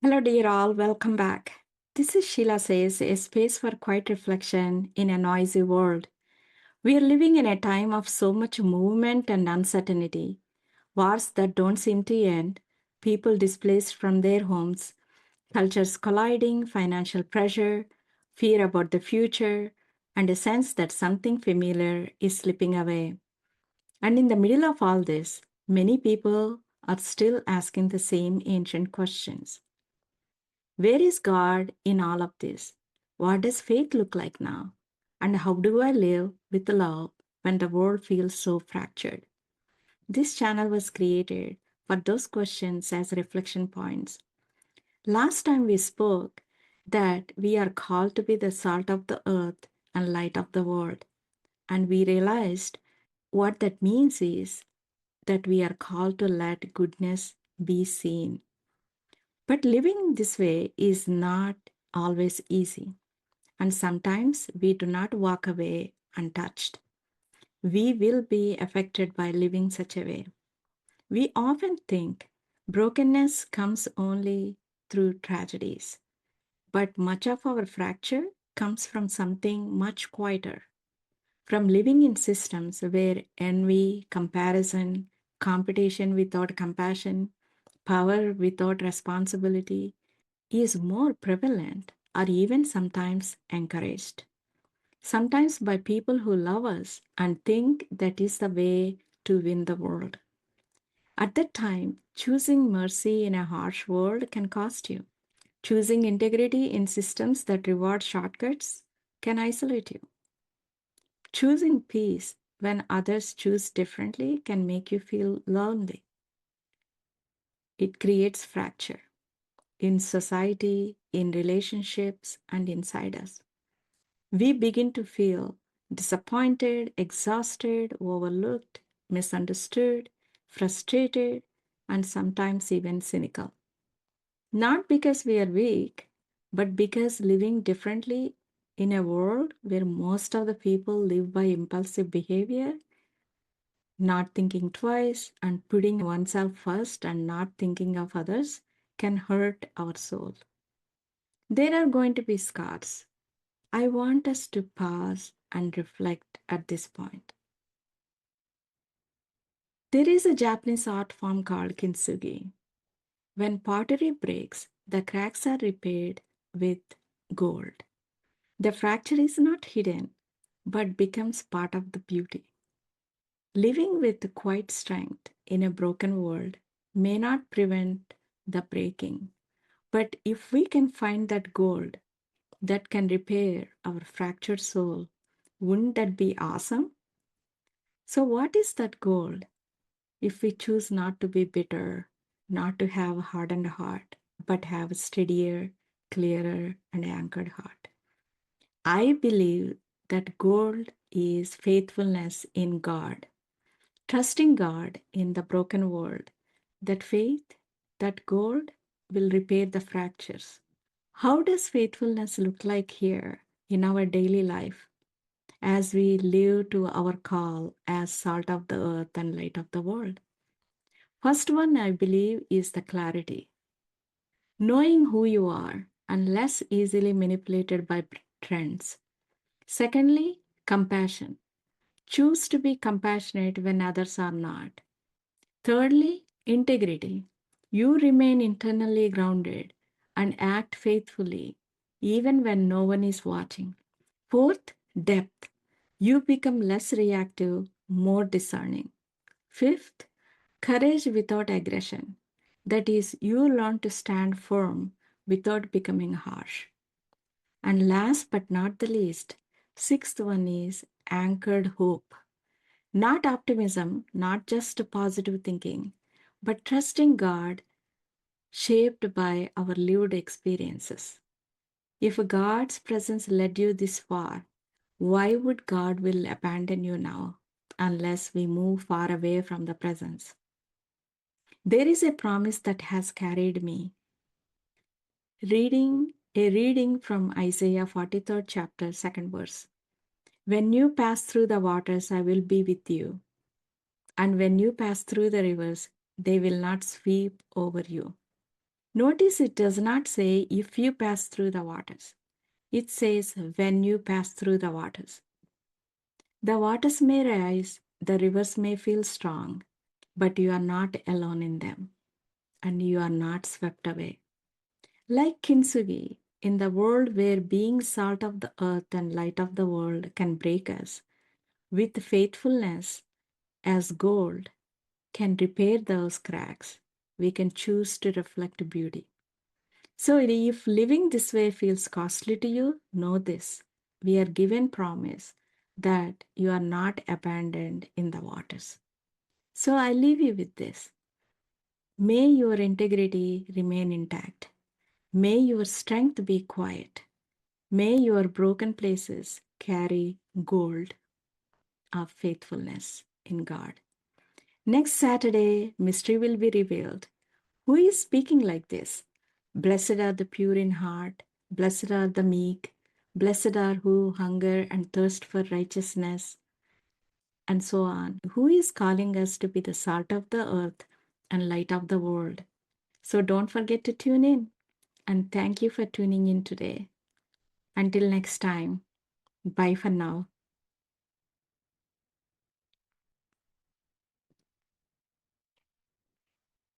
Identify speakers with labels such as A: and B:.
A: Hello, dear all. Welcome back. This is SheelaSays, a space for quiet reflection in a noisy world. We are living in a time of so much movement and uncertainty, wars that don't seem to end, people displaced from their homes, cultures colliding, financial pressure, fear about the future, and a sense that something familiar is slipping away. And in the middle of all this, many people are still asking the same ancient questions. Where is God in all of this? What does faith look like now? And how do I live with love when the world feels so fractured? This channel was created for those questions as reflection points. Last time we spoke that we are called to be the salt of the earth and light of the world. And we realized what that means is that we are called to let goodness be seen. But living this way is not always easy. And sometimes we do not walk away untouched. We will be affected by living such a way. We often think brokenness comes only through tragedies, but much of our fracture comes from something much quieter, from living in systems where envy, comparison, competition without compassion, power without responsibility is more prevalent or even sometimes encouraged. Sometimes by people who love us and think that is the way to win the world. At that time, choosing mercy in a harsh world can cost you. Choosing integrity in systems that reward shortcuts can isolate you. Choosing peace when others choose differently can make you feel lonely. It creates fracture in society, in relationships, and inside us. We begin to feel disappointed, exhausted, overlooked, misunderstood, frustrated, and sometimes even cynical. Not because we are weak, but because living differently in a world where most of the people live by impulsive behavior, not thinking twice, and putting oneself first and not thinking of others, can hurt our soul. There are going to be scars. I want us to pause and reflect at this point. There is a Japanese art form called Kintsugi. When pottery breaks, the cracks are repaired with gold. The fracture is not hidden, but becomes part of the beauty. Living with quiet strength in a broken world may not prevent the breaking, but if we can find that gold that can repair our fractured soul, wouldn't that be awesome? So, what is that gold? If we choose not to be bitter, not to have a hardened heart, but have a steadier, clearer, and anchored heart. I believe that gold is faithfulness in God, trusting God in the broken world, that faith, that gold will repair the fractures. How does faithfulness look like here in our daily life as we live to our call as salt of the earth and light of the world? First one, I believe, is the clarity. Knowing who you are and less easily manipulated by trends. Secondly, compassion. Choose to be compassionate when others are not. Thirdly, integrity. You remain internally grounded and act faithfully even when no one is watching. Fourth, depth. You become less reactive, more discerning. Fifth, courage without aggression. That is, you learn to stand firm without becoming harsh. And last but not the least, sixth one is anchored hope. Not optimism, not just positive thinking, but trusting God shaped by our lived experiences. If God's presence led you this far, why would God will abandon you now unless we move far away from the presence? There is a promise that has carried me. Reading from Isaiah 43rd chapter, 2nd verse. When you pass through the waters, I will be with you. And when you pass through the rivers, they will not sweep over you. Notice it does not say if you pass through the waters. It says when you pass through the waters. The waters may rise, the rivers may feel strong, but you are not alone in them, and you are not swept away. Like Kintsugi, in the world where being salt of the earth and light of the world can break us, with faithfulness as gold can repair those cracks, we can choose to reflect beauty. So, if living this way feels costly to you, know this. We are given promise that you are not abandoned in the waters. So, I leave you with this. May your integrity remain intact. May your strength be quiet. May your broken places carry gold of faithfulness in God. Next Saturday, mystery will be revealed. Who is speaking like this? Blessed are the pure in heart, blessed are the meek, blessed are who hunger and thirst for righteousness, and so on. Who is calling us to be the salt of the earth and light of the world? So don't forget to tune in. And thank you for tuning in today. Until next time, bye for now.